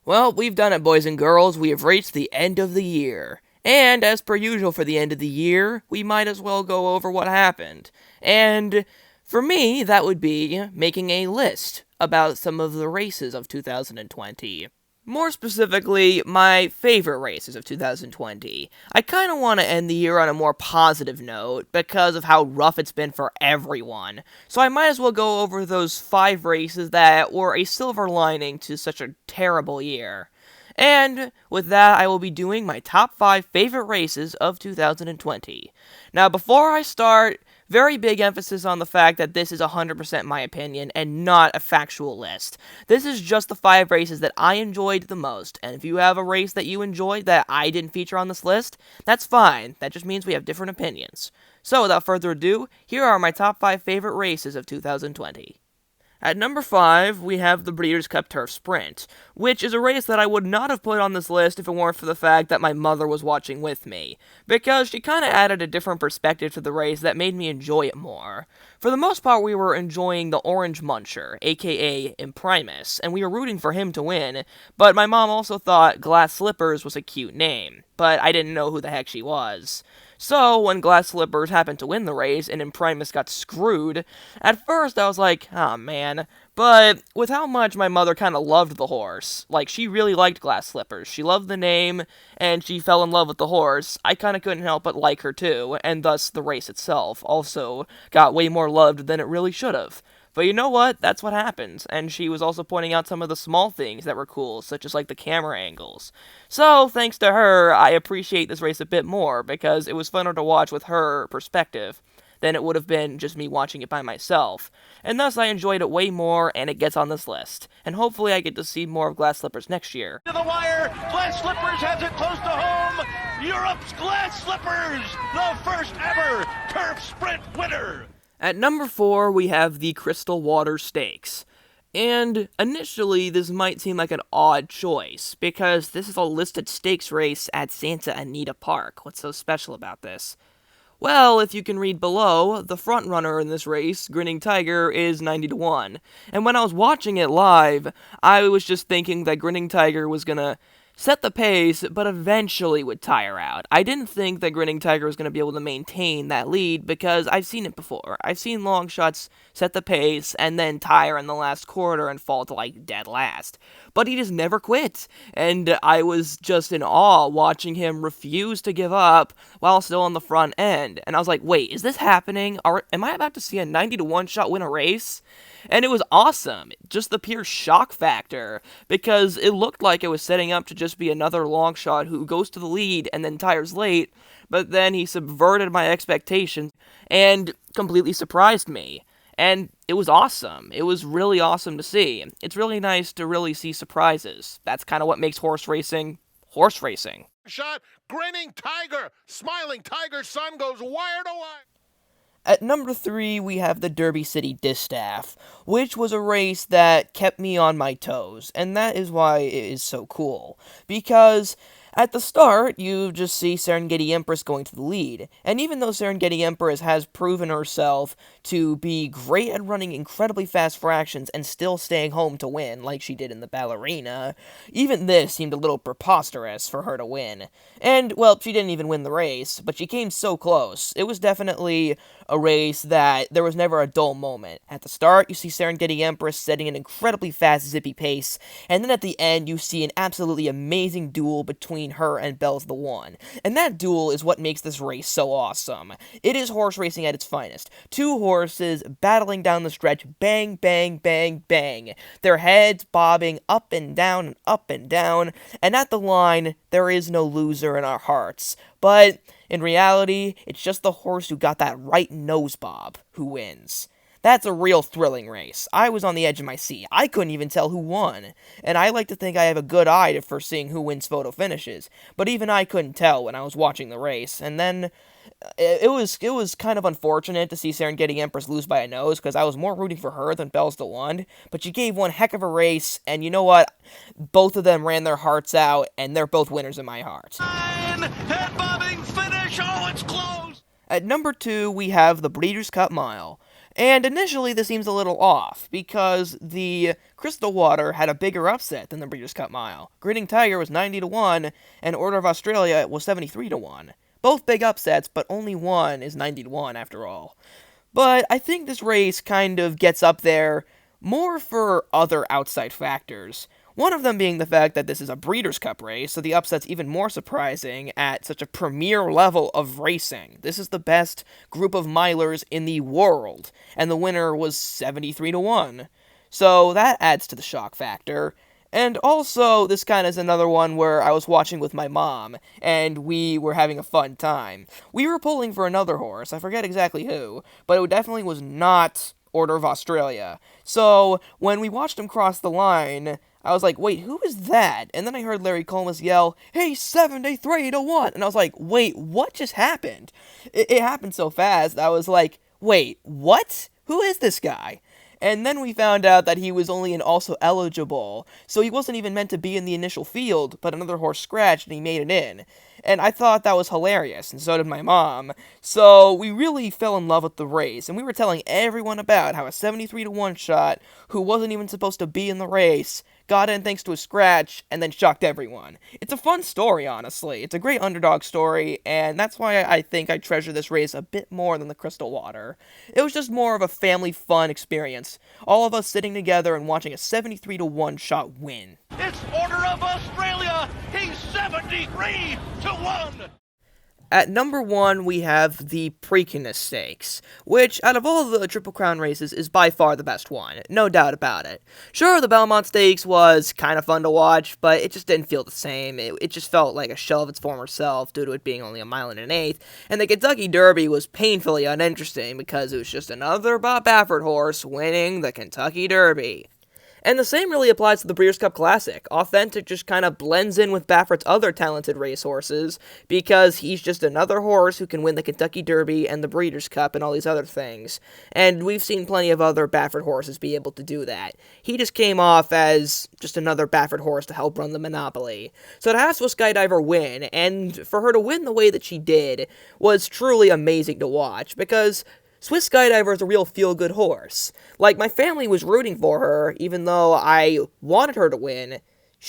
Well, we've done it, boys and girls. We have reached the end of the year. And as per usual for the end of the year, we might as well go over what happened. And for me, that would be making a list about some of the races of 2020. More specifically, my favorite races of 2020. I kind of want to end the year on a more positive note because of how rough it's been for everyone. So I might as well go over those 5 races that were a silver lining to such a terrible year. And with that, I will be doing my top 5 favorite races of 2020. Now, before I start, very big emphasis on the fact that this is 100% my opinion and not a factual list. This is just the 5 races that I enjoyed the most, and if you have a race that you enjoyed that I didn't feature on this list, that's fine. That just means we have different opinions. So, without further ado, here are my top 5 favorite races of 2020. At number 5, we have the Breeders' Cup Turf Sprint, which is a race that I would not have put on this list if it weren't for the fact that my mother was watching with me, because she kind of added a different perspective to the race that made me enjoy it more. For the most part, we were enjoying the Orange Muncher, aka Imprimus, and we were rooting for him to win, but my mom also thought Glass Slippers was a cute name, but I didn't know who the heck she was. So, when Glass Slippers happened to win the race and Imprimus got screwed, at first I was like, oh man. But with how much my mother kind of loved the horse, like she really liked Glass Slippers, she loved the name, and she fell in love with the horse, I kind of couldn't help but like her too, and thus the race itself also got way more loved than it really should have. But you know what? That's what happens. And she was also pointing out some of the small things that were cool, such as like the camera angles. So, thanks to her, I appreciate this race a bit more because it was funner to watch with her perspective than it would have been just me watching it by myself. And thus I enjoyed it way more and it gets on this list. And hopefully I get to see more of Glass Slippers next year. To the wire, Glass Slippers has it close to home. Europe's Glass Slippers, the first ever turf sprint winner. At number 4, we have the Crystal Water Stakes. And initially, this might seem like an odd choice, because this is a listed stakes race at Santa Anita Park. What's so special about this? Well, if you can read below, the frontrunner in this race, Grinning Tiger, is 90-1. And when I was watching it live, I was just thinking that Grinning Tiger was gonna set the pace, but eventually would tire out. I didn't think that Grinning Tiger was going to be able to maintain that lead because I've seen it before. I've seen long shots set the pace and then tire in the last quarter and fall to like dead last. But he just never quit, and I was just in awe watching him refuse to give up while still on the front end. And I was like, wait, is this happening? Am I about to see a 90-1 shot win a race? And it was awesome, just the pure shock factor, because it looked like it was setting up to just be another long shot who goes to the lead and then tires late, but then he subverted my expectations and completely surprised me. And it was awesome. It was really awesome to see. It's really nice to really see surprises. That's kind of what makes horse racing. Shot, Grinning Tiger, Smiling Tiger's son goes wire to wire. At number 3, we have the Derby City Distaff, which was a race that kept me on my toes, and that is why it is so cool. Because at the start, you just see Serengeti Empress going to the lead, and even though Serengeti Empress has proven herself to be great at running incredibly fast fractions and still staying home to win, like she did in the Ballerina, even this seemed a little preposterous for her to win. And, well, she didn't even win the race, but she came so close. It was definitely a race that there was never a dull moment. At the start, you see Serengeti Empress setting an incredibly fast, zippy pace, and then at the end, you see an absolutely amazing duel between her and Bells the One. And that duel is what makes this race so awesome. It is horse racing at its finest. 2 horses battling down the stretch, bang, bang, bang, bang. Their heads bobbing up and down, and at the line, there is no loser in our hearts. But in reality, it's just the horse who got that right nose bob who wins. That's a real thrilling race. I was on the edge of my seat. I couldn't even tell who won. And I like to think I have a good eye for seeing who wins photo finishes. But even I couldn't tell when I was watching the race. And then it was kind of unfortunate to see Serengeti Empress lose by a nose, because I was more rooting for her than Bells the One. But she gave one heck of a race, and you know what? Both of them ran their hearts out, and they're both winners in my heart. Head bobbing finish, oh, it's close. At number 2, we have the Breeders' Cup Mile. And initially, this seems a little off, because the Crystal Water had a bigger upset than the Breeders' Cup Mile. Grinning Tiger was 90-1, and Order of Australia was 73-1. Both big upsets, but only one is 90-1 after all. But I think this race kind of gets up there more for other outside factors. One of them being the fact that this is a Breeders' Cup race, so the upset's even more surprising at such a premier level of racing. This is the best group of milers in the world, and the winner was 73-1. So that adds to the shock factor. And also, this kind of is another one where I was watching with my mom, and we were having a fun time. We were pulling for another horse, I forget exactly who, but it definitely was not Order of Australia. So, when we watched him cross the line, I was like, wait, who is that? And then I heard Larry Collins yell, "Hey, 73-1! And I was like, wait, what just happened? It happened so fast, I was like, wait, what? Who is this guy? And then we found out that he was only an also eligible, so he wasn't even meant to be in the initial field, but another horse scratched and he made it in. And I thought that was hilarious, and so did my mom. So we really fell in love with the race, and we were telling everyone about how a 73-1 shot, who wasn't even supposed to be in the race, got in thanks to a scratch, and then shocked everyone. It's a fun story, honestly. It's a great underdog story, and that's why I think I treasure this race a bit more than the Crystal Water. It was just more of a family fun experience. All of us sitting together and watching a 73-1 shot win. It's Order of Australia. He's 73-1. At number 1, we have the Preakness Stakes, which, out of all the Triple Crown races, is by far the best one, no doubt about it. Sure, the Belmont Stakes was kind of fun to watch, but it just didn't feel the same. It just felt like a shell of its former self due to it being only a mile and an eighth, and the Kentucky Derby was painfully uninteresting because it was just another Bob Baffert horse winning the Kentucky Derby. And the same really applies to the Breeders' Cup Classic. Authentic just kind of blends in with Baffert's other talented racehorses, because he's just another horse who can win the Kentucky Derby and the Breeders' Cup and all these other things. And we've seen plenty of other Baffert horses be able to do that. He just came off as just another Baffert horse to help run the monopoly. So to have Swiss Skydiver win, and for her to win the way that she did, was truly amazing to watch, because Swiss Skydiver is a real feel-good horse. Like, my family was rooting for her, even though I wanted her to win.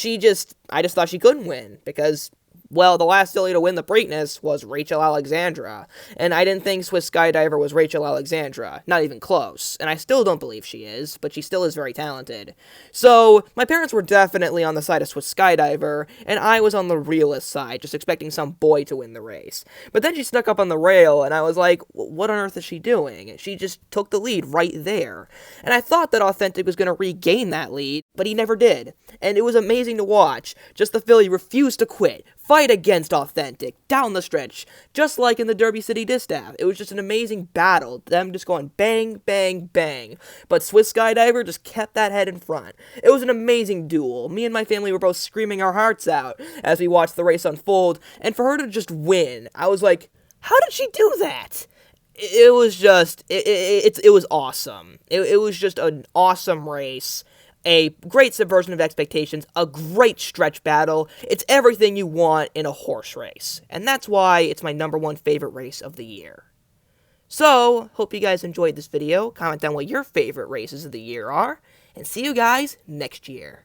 I just thought she couldn't win, because, well, the last filly to win the Preakness was Rachel Alexandra, and I didn't think Swiss Skydiver was Rachel Alexandra, not even close, and I still don't believe she is, but she still is very talented. So, my parents were definitely on the side of Swiss Skydiver, and I was on the realist side, just expecting some boy to win the race. But then she snuck up on the rail, and I was like, what on earth is she doing? She just took the lead right there. And I thought that Authentic was going to regain that lead, but he never did. And it was amazing to watch. Just the filly refused to quit, fight against Authentic, down the stretch, just like in the Derby City Distaff. It was just an amazing battle, them just going bang, bang, bang. But Swiss Skydiver just kept that head in front. It was an amazing duel. Me and my family were both screaming our hearts out as we watched the race unfold, and for her to just win, I was like, how did she do that? It was just, it was awesome. It was just an awesome race. A great subversion of expectations, a great stretch battle. It's everything you want in a horse race. And that's why it's my number 1 favorite race of the year. So, hope you guys enjoyed this video. Comment down what your favorite races of the year are. And see you guys next year.